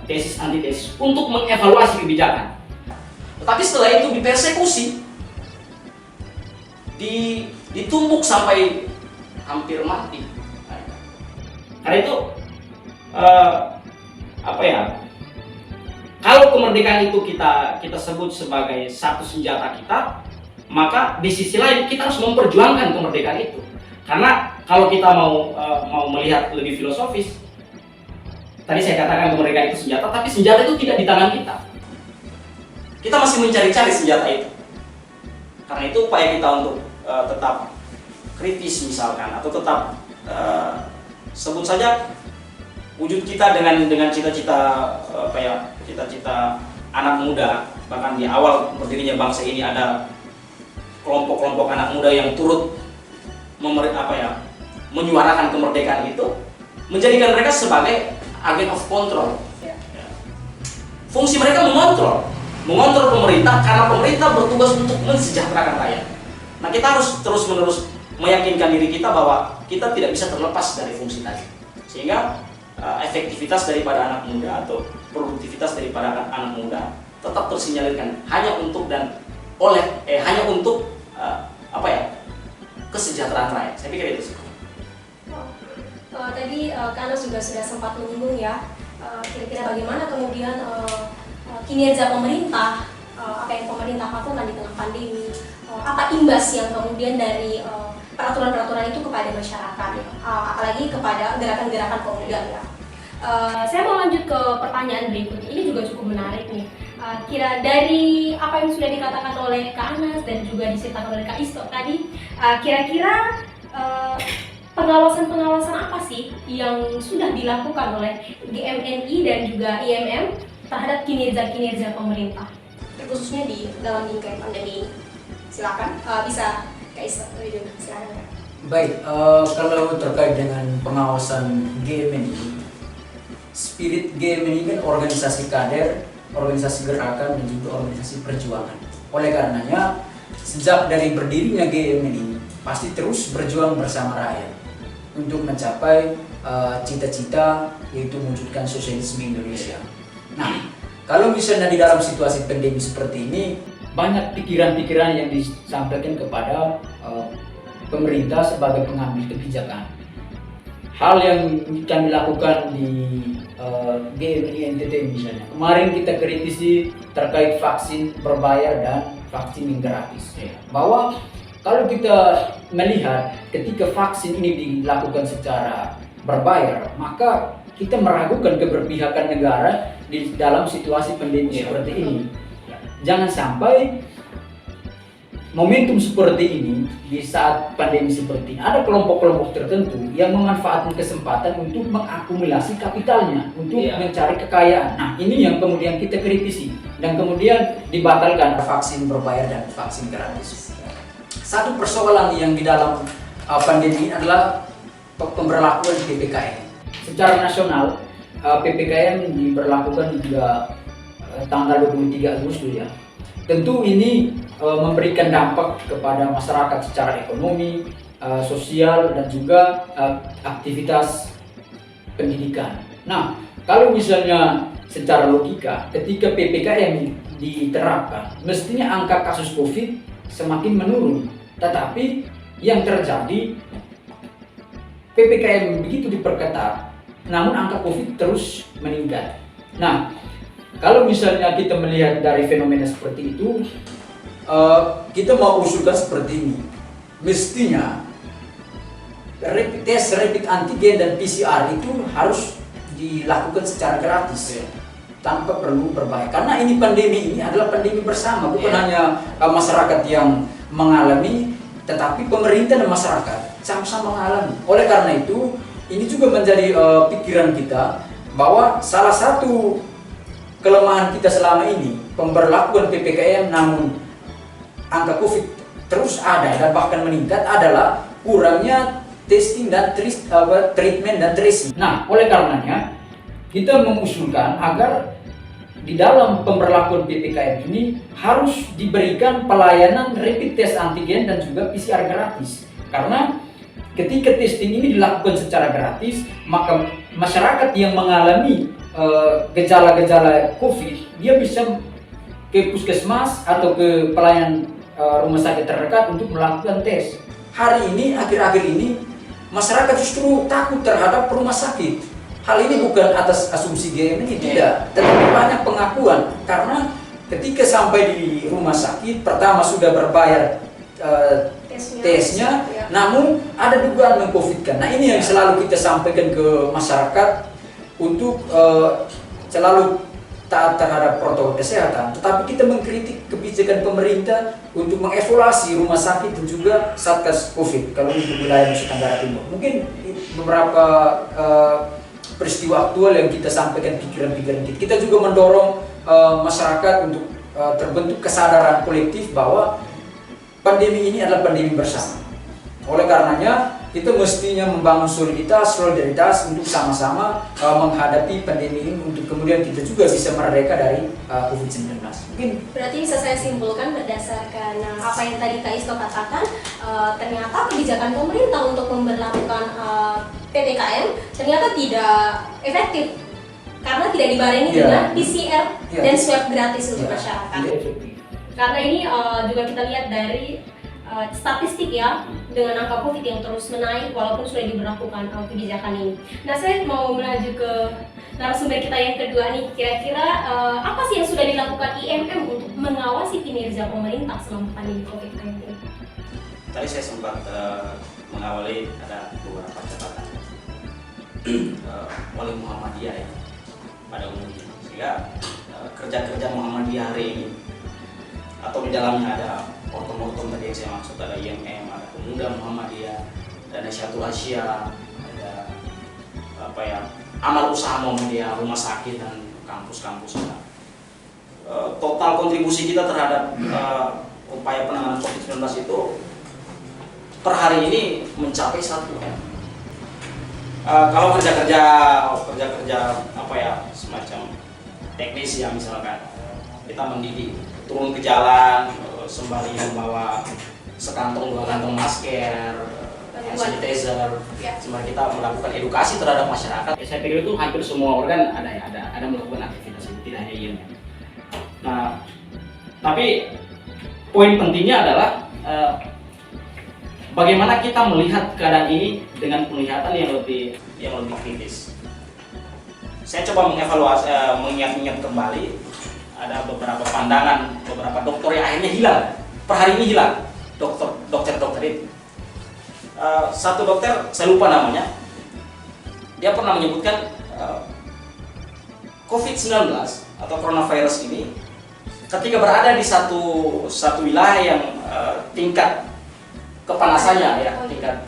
tesis antitesis untuk mengevaluasi kebijakan. Tetapi setelah itu dipersekusi, ditumbuk sampai hampir mati. Karena itu kalau kemerdekaan itu kita sebut sebagai satu senjata kita, maka di sisi lain kita harus memperjuangkan kemerdekaan itu. Karena kalau kita mau melihat lebih filosofis, tadi saya katakan kemerdekaan itu senjata, tapi senjata itu tidak di tangan kita. Kita masih mencari-cari senjata itu. Karena itu upaya kita untuk tetap kritis misalkan, atau tetap sebut saja wujud kita dengan cita-cita cita-cita anak muda. Bahkan di awal berdirinya bangsa ini ada kelompok-kelompok anak muda yang turut menyuarakan kemerdekaan itu, menjadikan mereka sebagai agent of control. Fungsi mereka mengontrol pemerintah, karena pemerintah bertugas untuk mensejahterakan rakyat. Nah, kita harus terus-menerus meyakinkan diri kita bahwa kita tidak bisa terlepas dari fungsi tadi, sehingga efektivitas daripada anak muda atau produktivitas daripada anak muda tetap tersinyalirkan hanya untuk kesejahteraan rakyat. Saya pikir itu sih. Tadi Kak Anas juga sudah sempat menyinggung ya, kira-kira bagaimana kemudian kinerja pemerintah, apa yang pemerintah lakukan di tengah pandemi, apa imbas yang kemudian dari peraturan-peraturan itu kepada masyarakat, apalagi kepada gerakan-gerakan pemuda ya. Saya mau lanjut ke pertanyaan berikutnya, ini juga cukup menarik nih. Kira dari apa yang sudah dikatakan oleh Kak Anas dan juga diceritakan oleh Kak Isto tadi, kira-kira pengawasan apa sih yang sudah dilakukan oleh GMNI dan juga IMM terhadap kinerja pemerintah, khususnya di dalam lingkungan pandemi ini? Silakan, bisa Kak Isto, silakan. Baik, kalau terkait dengan pengawasan GMNI, spirit GMNI kan organisasi kader, organisasi gerakan, dan juga organisasi perjuangan. Oleh karenanya, sejak dari berdirinya GMNI, pasti terus berjuang bersama rakyat untuk mencapai cita-cita, yaitu mewujudkan sosialisme Indonesia. Nah, kalau misalnya di dalam situasi pandemi seperti ini, banyak pikiran-pikiran yang disampaikan kepada pemerintah sebagai pengambil kebijakan. Hal yang kami lakukan di GMNI NTT misalnya, kemarin kita kritisi terkait vaksin berbayar dan vaksin yang gratis, bahwa kalau kita melihat ketika vaksin ini dilakukan secara berbayar, maka kita meragukan keberpihakan negara di dalam situasi pandemi seperti ini. Jangan sampai momentum seperti ini, di saat pandemi seperti ini, ada kelompok-kelompok tertentu yang memanfaatkan kesempatan untuk mengakumulasi kapitalnya, untuk mencari kekayaan. Nah, ini yang kemudian kita kritisi, dan kemudian dibatalkan vaksin berbayar dan vaksin gratis. Satu persoalan yang di dalam pandemi ini adalah pemberlakuan PPKM. Secara nasional, PPKM diberlakukan hingga tanggal 23 Agustus ya. Tentu ini memberikan dampak kepada masyarakat secara ekonomi, sosial, dan juga aktivitas pendidikan. Nah, kalau misalnya secara logika, ketika PPKM diterapkan, mestinya angka kasus COVID semakin menurun. Tetapi yang terjadi, PPKM begitu diperketat, namun angka COVID terus meningkat. Nah, kalau misalnya kita melihat dari fenomena seperti itu, kita mau usulkan seperti ini. Mestinya tes rapid antigen dan PCR itu harus dilakukan secara gratis. tanpa perlu berbahaya. Karena ini pandemi ini adalah pandemi bersama, bukan hanya masyarakat yang mengalami, tetapi pemerintah dan masyarakat sama-sama mengalami. Oleh karena itu, ini juga menjadi pikiran kita bahwa salah satu kelemahan kita selama ini pemberlakuan PPKM namun angka COVID terus ada dan bahkan meningkat adalah kurangnya testing dan treatment dan tracing. Nah, oleh karenanya kita mengusulkan agar di dalam pemberlakuan PPKM ini harus diberikan pelayanan rapid test antigen dan juga PCR gratis. Karena ketika testing ini dilakukan secara gratis, maka masyarakat yang mengalami gejala-gejala COVID, dia bisa ke puskesmas atau ke pelayanan rumah sakit terdekat untuk melakukan tes. Hari ini, akhir-akhir ini, masyarakat justru takut terhadap rumah sakit. Hal ini bukan atas asumsi GMNI, tidak, tetapi banyak pengakuan. Karena ketika sampai di rumah sakit, pertama sudah berbayar tesnya, namun ada dugaan meng-COVID-kan. Nah, ini yang selalu kita sampaikan ke masyarakat untuk selalu taat terhadap protokol kesehatan, tetapi kita mengkritik kebijakan pemerintah untuk mengevaluasi rumah sakit dan juga Satgas COVID kalau untuk wilayah Nusa Tenggara Timur. Mungkin beberapa peristiwa aktual yang kita sampaikan pikiran-pikiran kita. Kita juga mendorong masyarakat untuk terbentuk kesadaran kolektif bahwa pandemi ini adalah pandemi bersama. Oleh karenanya kita mestinya membangun solidaritas untuk sama-sama menghadapi pandemi ini untuk kemudian kita juga bisa merdeka dari COVID-19. Mungkin berarti bisa saya simpulkan berdasarkan apa yang tadi Kak Isto katakan, ternyata kebijakan pemerintah untuk memberlakukan PPKM ternyata tidak efektif karena tidak dibarengi dengan PCR dan swab gratis untuk masyarakat. Karena ini juga kita lihat dari statistik ya, dengan angka COVID yang terus menaik walaupun sudah diberlakukan kebijakan ini. Nah, saya mau melaju ke narasumber kita yang kedua nih. Kira-kira apa sih yang sudah dilakukan IMM untuk mengawasi kinerja pemerintah selama pandemi COVID-19? Tadi saya sempat mengawali ada beberapa catatan oleh Muhammadiyah ya pada umumnya, sehingga kerja-kerja Muhammadiyah hari ini atau di dalamnya ada ortom-ortom tadi yang saya maksud, ada IMM, ada Pemuda Muhammadiyah, ada Nasyatul Asia, ada amal usaha Muhammadiyah, rumah sakit dan kampus-kampus. Total kontribusi kita terhadap upaya penanganan COVID-19 itu per hari ini mencapai 1 M. Kalau kerja-kerja semacam teknis ya, misalkan kita mendidik turun ke jalan sembari membawa sekantong 2 kantong masker, hand sanitizer, sembari kita melakukan edukasi terhadap masyarakat. Saya pikir itu hampir semua organ ada melakukan aktivitas itu, tidak hanya IMM. Nah, tapi poin pentingnya adalah bagaimana kita melihat keadaan ini dengan penglihatan yang lebih kritis. Saya coba mengevaluasi, mengingat-ingat kembali. Ada beberapa pandangan, beberapa dokter yang akhirnya hilang, per hari ini hilang, dokter itu. Satu dokter, saya lupa namanya, dia pernah menyebutkan COVID-19 atau coronavirus ini ketika berada di satu wilayah yang tingkat kepanasannya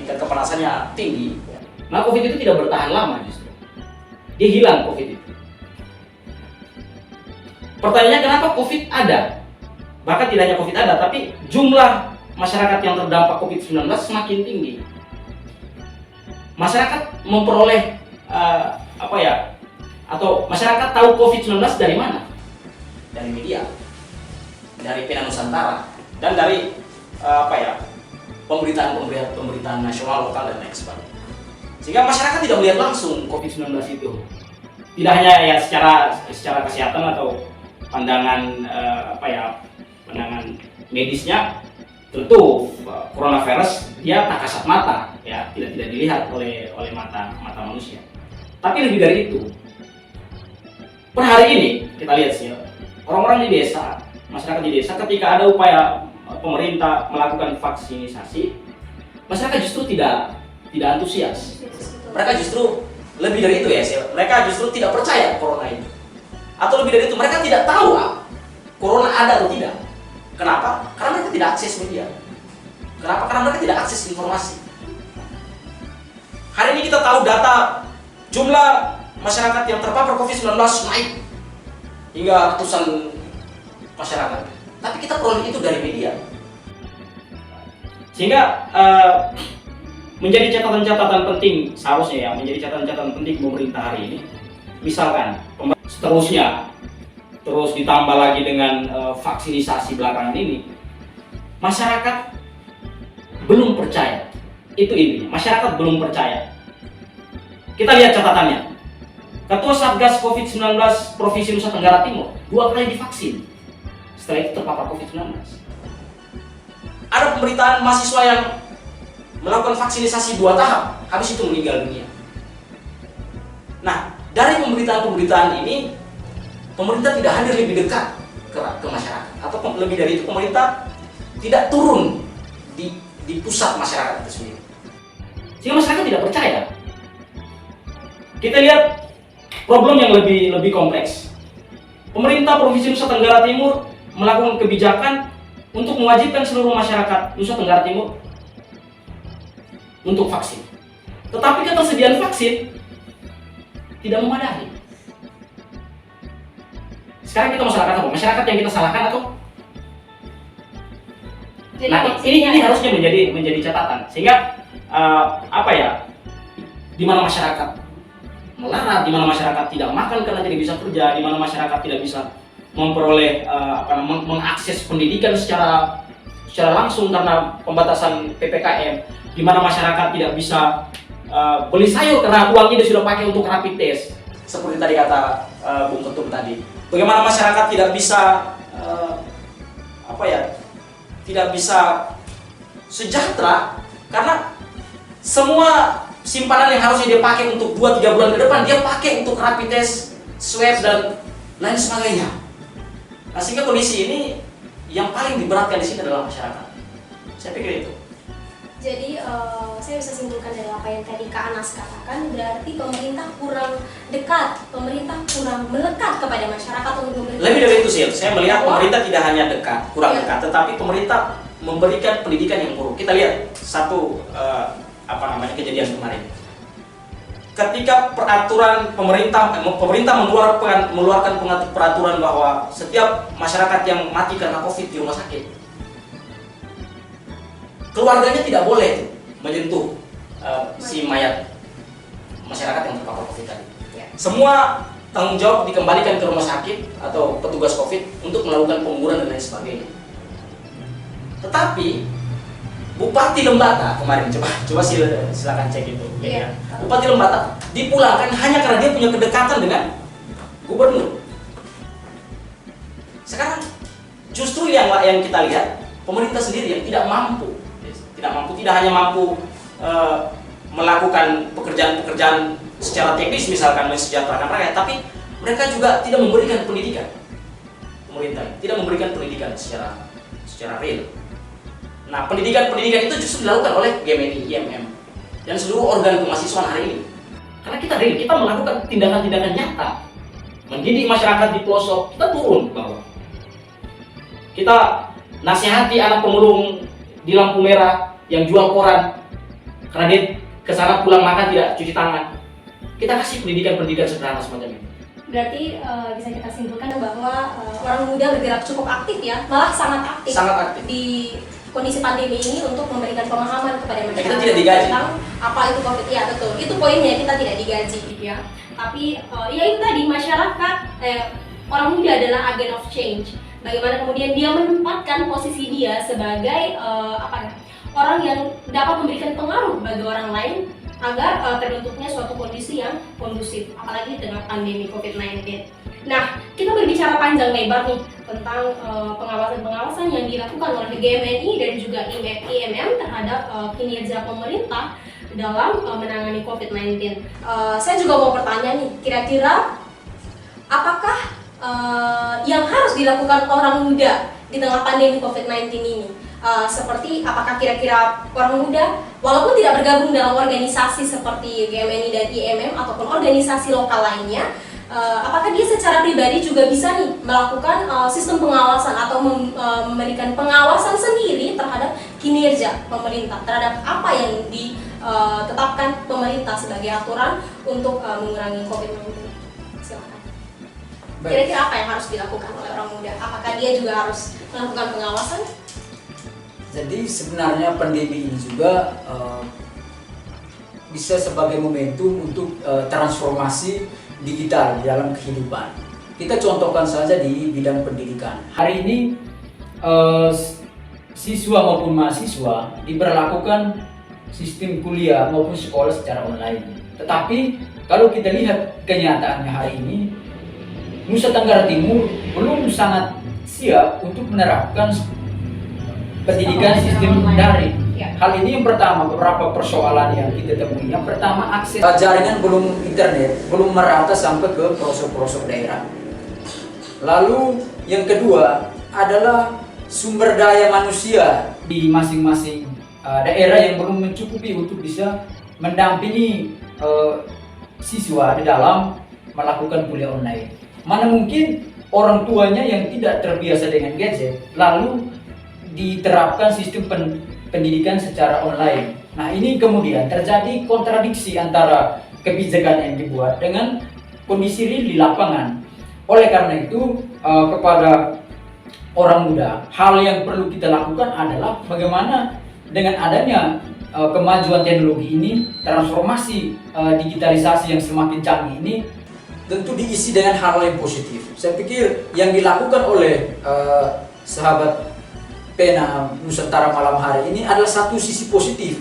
tingkat kepanasannya tinggi, maka COVID itu tidak bertahan lama justru, dia hilang COVID itu. Pertanyaannya, kenapa COVID ada? Bahkan tidak hanya COVID ada, tapi jumlah masyarakat yang terdampak COVID-19 semakin tinggi. Masyarakat memperoleh atau masyarakat tahu COVID-19 dari mana? Dari media, dari Pena Nusantara, dan dari pemberitaan nasional, lokal, dan lain sebagainya. Sehingga masyarakat tidak melihat langsung COVID-19 itu. Tidak hanya ya secara kesehatan atau pandangan pandangan medisnya, tentu coronavirus dia tak kasat mata ya, tidak dilihat oleh mata manusia. Tapi lebih dari itu, per hari ini kita lihat sih orang-orang di desa, masyarakat di desa, ketika ada upaya pemerintah melakukan vaksinisasi, masyarakat justru tidak antusias. Mereka justru lebih dari itu ya, mereka justru tidak percaya corona ini. Atau lebih dari itu, mereka tidak tahu corona ada atau tidak. Kenapa? Karena mereka tidak akses media. Kenapa? Karena mereka tidak akses informasi. Hari ini kita tahu data jumlah masyarakat yang terpapar COVID-19 naik hingga ratusan masyarakat. Tapi kita peroleh itu dari media. Sehingga menjadi catatan-catatan penting seharusnya ya, menjadi catatan-catatan penting pemerintah hari ini. Misalkan seterusnya terus ditambah lagi dengan vaksinisasi belakangan ini, masyarakat belum percaya. Itu intinya, masyarakat belum percaya. Kita lihat catatannya. Ketua Satgas COVID-19 Provinsi Nusa Tenggara Timur 2 kali divaksin. Setelah itu terpapar COVID-19. Ada pemberitaan mahasiswa yang melakukan vaksinasi 2 tahap, habis itu meninggal dunia. Nah, dari pemberitaan-pemberitaan ini, pemerintah tidak hadir lebih dekat ke masyarakat. Atau lebih dari itu, pemerintah tidak turun di pusat masyarakat itu sendiri. Sehingga masyarakat tidak percaya. Kita lihat problem yang lebih kompleks. Pemerintah Provinsi Nusa Tenggara Timur melakukan kebijakan untuk mewajibkan seluruh masyarakat Nusa Tenggara Timur untuk vaksin. Tetapi ketersediaan vaksin tidak memadai. Sekarang kita mau salahkan apa? Masyarakat yang kita salahkan atau? Jadi, Nah, ini harusnya menjadi catatan. Sehingga di mana masyarakat melarat, di mana masyarakat tidak makan karena tidak bisa kerja, di mana masyarakat tidak bisa memperoleh mengakses pendidikan secara langsung karena pembatasan PPKM, di mana masyarakat tidak bisa beli sayur karena uangnya dia sudah pakai untuk rapid test. Seperti tadi kata Bung Ketum tadi, bagaimana masyarakat tidak bisa tidak bisa sejahtera karena semua simpanan yang harusnya dia pakai untuk 2-3 bulan ke depan dia pakai untuk rapid test, swab dan lain sebagainya. Nah, sehingga kondisi ini yang paling diberatkan di sini adalah masyarakat. Saya pikir itu. Jadi saya bisa simpulkan dari apa yang tadi Kak Anas katakan, berarti pemerintah kurang dekat, pemerintah kurang melekat kepada masyarakat untuk memberikan. Lebih dari itu sih, saya melihat pemerintah tidak hanya dekat, kurang dekat, tetapi pemerintah memberikan pendidikan yang buruk. Kita lihat satu kejadian kemarin. Ketika pemerintah mengeluarkan peraturan bahwa setiap masyarakat yang mati karena COVID di rumah sakit, keluarganya tidak boleh menyentuh si mayat masyarakat yang terpapar COVID tadi. Semua tanggung jawab dikembalikan ke rumah sakit atau petugas COVID untuk melakukan penguburan dan lain sebagainya. Tetapi Bupati Lembata kemarin, coba silakan cek itu. Ya. Bupati Lembata dipulangkan hanya karena dia punya kedekatan dengan gubernur. Sekarang justru yang kita lihat pemerintah sendiri yang tidak hanya mampu melakukan pekerjaan secara teknis, misalkan mensejahterakan rakyat, tapi mereka juga tidak memberikan pendidikan. Pemerintah tidak memberikan pendidikan secara real. Nah, pendidikan itu justru dilakukan oleh GMNI, IMM, dan seluruh organ kemahasiswaan hari ini. Karena kita melakukan tindakan-tindakan nyata, mendidik masyarakat di pelosok, kita turun ke bawah. Kita nasihati anak pemulung di lampu merah yang jual koran, karena dia kesana pulang makan tidak cuci tangan. Kita kasih pendidikan sederhana semacam itu. Berarti bisa kita simpulkan bahwa orang muda bergerak cukup aktif ya, malah sangat aktif. Di kondisi pandemi ini untuk memberikan pemahaman kepada masyarakat. Kita tidak digaji. Tentang apa itu COVID, ya betul. Itu poinnya, kita tidak digaji ya. Tapi ya itu tadi, masyarakat orang muda adalah agent of change. Bagaimana kemudian dia menempatkan posisi dia sebagai orang yang dapat memberikan pengaruh bagi orang lain agar terbentuknya suatu kondisi yang kondusif, apalagi dengan pandemi COVID-19. Nah, kita berbicara panjang lebar nih tentang pengawasan-pengawasan yang dilakukan oleh GMNI dan juga IMM terhadap kinerja pemerintah dalam menangani COVID-19. Saya juga mau bertanya nih, kira-kira apakah yang harus dilakukan orang muda di tengah pandemi COVID-19 ini? Seperti apakah kira-kira orang muda walaupun tidak bergabung dalam organisasi seperti GMNI dan IMM ataupun organisasi lokal lainnya, apakah dia secara pribadi juga bisa nih melakukan sistem pengawasan atau memberikan pengawasan sendiri terhadap kinerja pemerintah, terhadap apa yang ditetapkan pemerintah sebagai aturan untuk mengurangi COVID-19. Silakan. Kira-kira apa yang harus dilakukan oleh orang muda? Apakah dia juga harus melakukan pengawasan? Jadi sebenarnya pandemi ini juga bisa sebagai momentum untuk transformasi digital di dalam kehidupan. Kita contohkan saja di bidang pendidikan. Hari ini siswa maupun mahasiswa diberlakukan sistem kuliah maupun sekolah secara online. Tetapi kalau kita lihat kenyataannya hari ini, Nusa Tenggara Timur belum sangat siap untuk menerapkan pendidikan sistem daring. Hal ini yang pertama, beberapa persoalan yang kita temui. Yang pertama, akses jaringan belum internet, belum merata sampai ke pelosok-pelosok daerah. Lalu yang kedua adalah sumber daya manusia di masing-masing daerah yang belum mencukupi untuk bisa mendampingi siswa di dalam melakukan kuliah online. Mana mungkin orang tuanya yang tidak terbiasa dengan gadget, lalu diterapkan sistem pendidikan secara online. Nah, ini kemudian terjadi kontradiksi antara kebijakan yang dibuat dengan kondisi real di lapangan. Oleh karena itu, kepada orang muda, hal yang perlu kita lakukan adalah bagaimana dengan adanya kemajuan teknologi ini, transformasi digitalisasi yang semakin canggih ini, tentu diisi dengan hal yang positif. Saya pikir yang dilakukan oleh sahabat Pena Nusantara malam hari ini adalah satu sisi positif,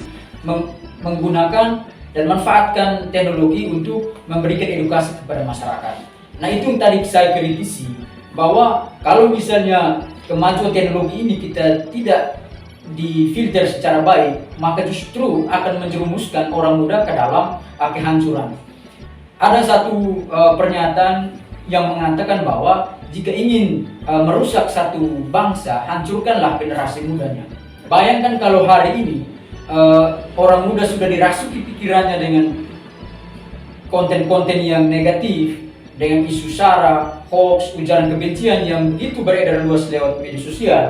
menggunakan dan manfaatkan teknologi untuk memberikan edukasi kepada masyarakat. Nah, itu yang tadi saya kritisi, bahwa kalau misalnya kemajuan teknologi ini kita tidak difilter secara baik, maka justru akan menjerumuskan orang muda ke dalam kehancuran. Ada satu pernyataan yang mengatakan bahwa jika ingin merusak satu bangsa, hancurkanlah generasi mudanya. Bayangkan kalau hari ini orang muda sudah dirasuki pikirannya dengan konten-konten yang negatif, dengan isu sara, hoax, ujaran kebencian yang begitu beredar luas lewat media sosial.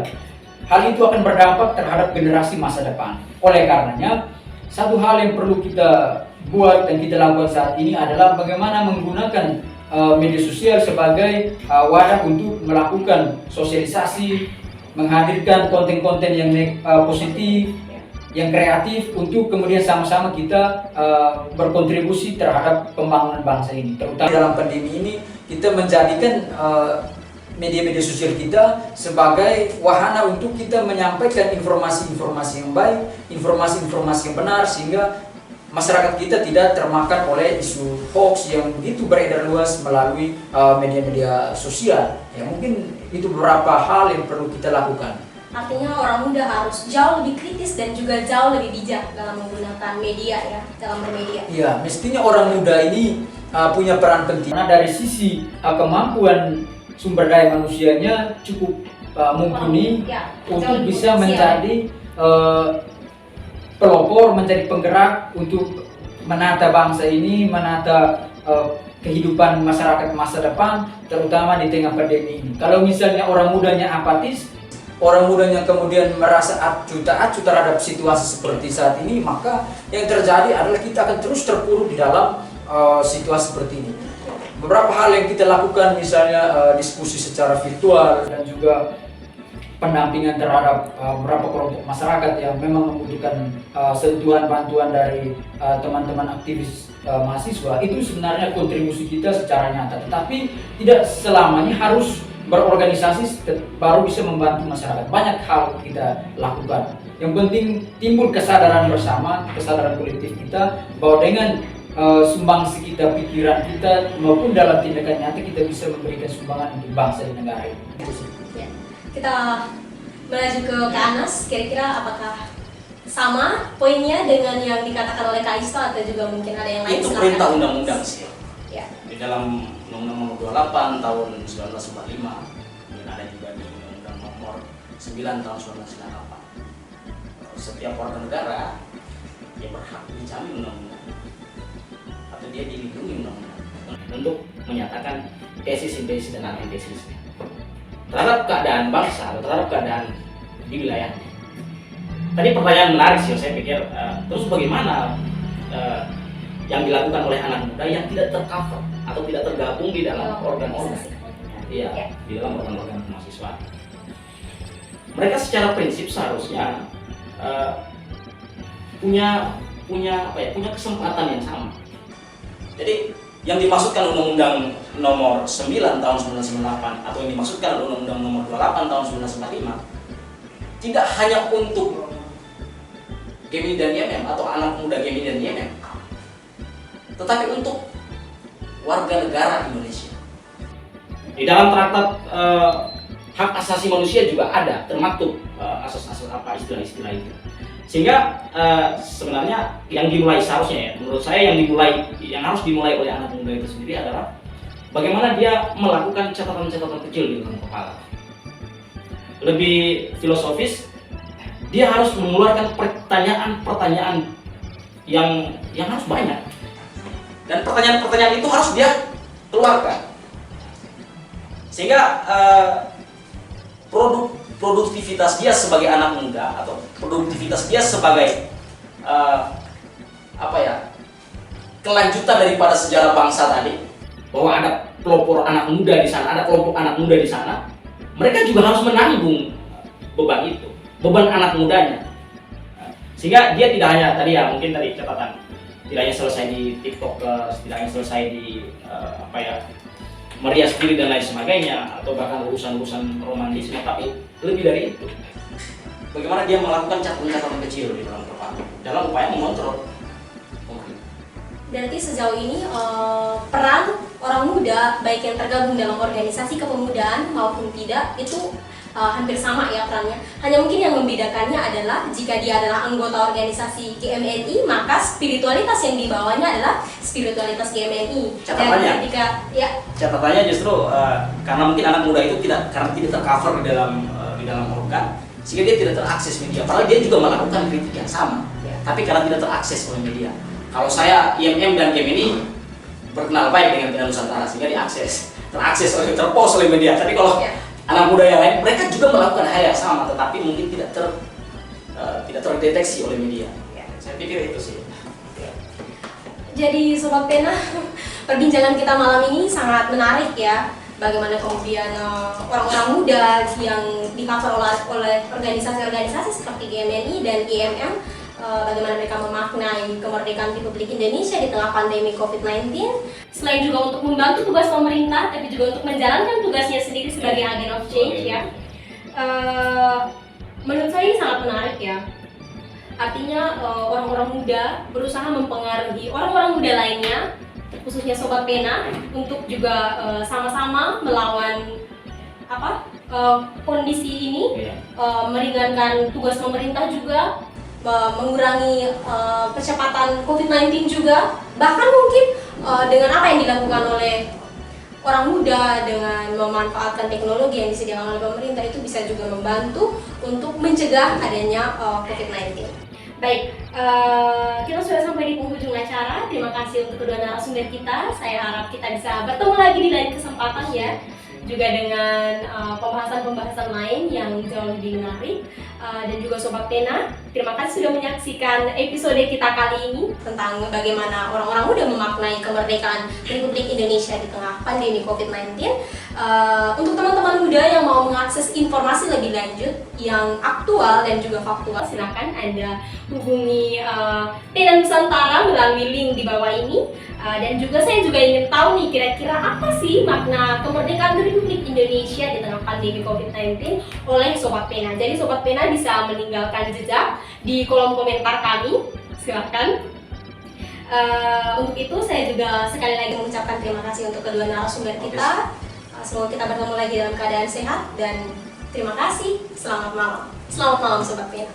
Hal itu akan berdampak terhadap generasi masa depan. Oleh karenanya, satu hal yang perlu kita buat dan kita lakukan saat ini adalah bagaimana menggunakan media sosial sebagai wadah untuk melakukan sosialisasi, menghadirkan konten-konten yang positif, yang kreatif, untuk kemudian sama-sama kita berkontribusi terhadap pembangunan bangsa ini. Terutama dalam pandemi ini, kita menjadikan media-media sosial kita sebagai wahana untuk kita menyampaikan informasi-informasi yang baik, informasi-informasi yang benar, sehingga masyarakat kita tidak termakan oleh isu hoax yang begitu beredar luas melalui media-media sosial. Ya, mungkin itu beberapa hal yang perlu kita lakukan. Artinya orang muda harus jauh lebih kritis dan juga jauh lebih bijak dalam menggunakan media ya, dalam bermedia. Iya, mestinya orang muda ini punya peran penting. Karena dari sisi kemampuan sumber daya manusianya cukup mumpuni untuk bisa menjadi pelopor, menjadi penggerak untuk menata bangsa ini, menata kehidupan masyarakat masa depan, terutama di tengah pandemi ini. Kalau misalnya orang mudanya apatis, orang mudanya kemudian merasa acuh tak acuh terhadap situasi seperti saat ini, maka yang terjadi adalah kita akan terus terpuruk di dalam situasi seperti ini. Beberapa hal yang kita lakukan, misalnya diskusi secara virtual dan juga pendampingan terhadap beberapa kelompok masyarakat yang memang membutuhkan sentuhan bantuan dari teman-teman aktivis mahasiswa, itu sebenarnya kontribusi kita secara nyata. Tetapi tidak selamanya harus berorganisasi baru bisa membantu masyarakat. Banyak hal kita lakukan. Yang penting timbul kesadaran bersama, kesadaran kolektif kita, bahwa dengan sumbangsi kita, pikiran kita, maupun dalam tindakan nyata kita bisa memberikan sumbangan untuk bangsa dan negara ini. Kita melaju ke Anas, kira-kira apakah sama poinnya dengan yang dikatakan oleh Kak Ista atau juga mungkin ada yang lain? Itu perintah undang-undang sih. Ya. Di dalam Undang-Undang Nomor 28 tahun 1945, dan ada juga di Undang-Undang Nomor 9 tahun 1998. Setiap warga negara dia berhak dijamin undang-undang atau dia dilindungi undang-undang. untuk menyatakan tesis, sintesis, dan antitesisnya terhadap keadaan bangsa atau terhadap keadaan di wilayahnya. Tadi pertanyaan menarik sih, saya pikir terus bagaimana yang dilakukan oleh anak muda yang tidak tercover atau tidak tergabung di dalam organ-organ, di dalam organ-organ mahasiswa. Mereka secara prinsip seharusnya punya kesempatan yang sama. Jadi yang dimaksudkan Undang-Undang Nomor 9 tahun 1998 atau yang dimaksudkan Undang-Undang Nomor 28 tahun 1995 tidak hanya untuk Gemini dan IMM atau anak muda Gemini dan IMM, tetapi untuk warga negara Indonesia. Di dalam traktat hak asasi manusia juga ada termaktub asas-asas istilah-istilah itu. Sehingga sebenarnya yang dimulai seharusnya, ya, menurut saya yang harus dimulai oleh anak muda itu sendiri adalah bagaimana dia melakukan catatan-catatan kecil di dalam kepala. Lebih filosofis, dia harus mengeluarkan pertanyaan-pertanyaan yang harus banyak. Dan pertanyaan-pertanyaan itu harus dia keluarkan. Sehingga produktivitas dia sebagai anak muda atau produktivitas dia sebagai kelanjutan daripada sejarah bangsa tadi, bahwa ada kelompok anak muda di sana, ada kelompok anak muda di sana, mereka juga harus menanggung beban itu, beban anak mudanya. Sehingga dia tidak hanya mungkin catatan, tidak hanya selesai di TikTokers, tidak hanya selesai di merias diri dan lain sebagainya, atau bahkan urusan-urusan romantisme, tapi lebih dari itu. Bagaimana dia melakukan catatan-catatan kecil di dalam kepala dalam upaya mengontrol pemerintah. Berarti sejauh ini peran orang muda baik yang tergabung dalam organisasi kepemudaan maupun tidak itu hampir sama ya perannya. Hanya mungkin yang membedakannya adalah jika dia adalah anggota organisasi GMNI, maka spiritualitas yang dibawanya adalah spiritualitas GMNI. Catatannya justru karena mungkin anak muda itu tidak tercover di dalam organ, sehingga dia tidak terakses media. Padahal dia juga melakukan kritik yang sama, tapi karena tidak terakses oleh media. Kalau saya IMM dan GMNI berkenal baik dengan Bina Nusantara sehingga terpost oleh media. Tapi kalau anak muda yang lain, mereka juga melakukan hal yang sama, tetapi mungkin tidak terdeteksi oleh media. Saya pikir itu sih. Jadi Sobat Pena, perbincangan kita malam ini sangat menarik ya. Bagaimana kemudian orang-orang muda yang di-cover oleh organisasi-organisasi seperti GMNI dan IMM, bagaimana mereka memaknai kemerdekaan Republik Indonesia di tengah pandemi COVID-19. Selain juga untuk membantu tugas pemerintah, tapi juga untuk menjalankan tugasnya sendiri sebagai agent of change ya. Menurut saya ini sangat menarik ya. Artinya orang-orang muda berusaha mempengaruhi orang-orang muda lainnya, khususnya Sobat Pena, untuk juga sama-sama melawan kondisi ini, meringankan tugas pemerintah juga, mengurangi percepatan COVID-19 juga, bahkan mungkin dengan apa yang dilakukan oleh orang muda dengan memanfaatkan teknologi yang disediakan oleh pemerintah itu bisa juga membantu untuk mencegah adanya COVID-19. Baik, kita sudah sampai di penghujung acara. Terima kasih untuk kedua narasumber kita. Saya harap kita bisa bertemu lagi di lain kesempatan ya, juga dengan pembahasan-pembahasan lain yang jauh lebih menarik. Dan juga Sobat Pena, terima kasih sudah menyaksikan episode kita kali ini tentang bagaimana orang-orang muda memaknai kemerdekaan Republik Indonesia di tengah pandemi COVID-19. Untuk teman-teman muda yang mau mengakses informasi lebih lanjut yang aktual dan juga faktual, silakan Anda hubungi Pena Nusantara melalui link di bawah ini. Dan juga saya juga ingin tahu nih kira-kira apa sih makna kemerdekaan Republik Indonesia di tengah pandemi COVID-19 oleh Sobat Pena. Jadi Sobat Pena bisa meninggalkan jejak di kolom komentar kami, silakan. Untuk itu saya juga sekali lagi mengucapkan terima kasih untuk kedua narasumber kita. Semoga kita bertemu lagi dalam keadaan sehat dan terima kasih. Selamat malam. Selamat malam Sobat Pena.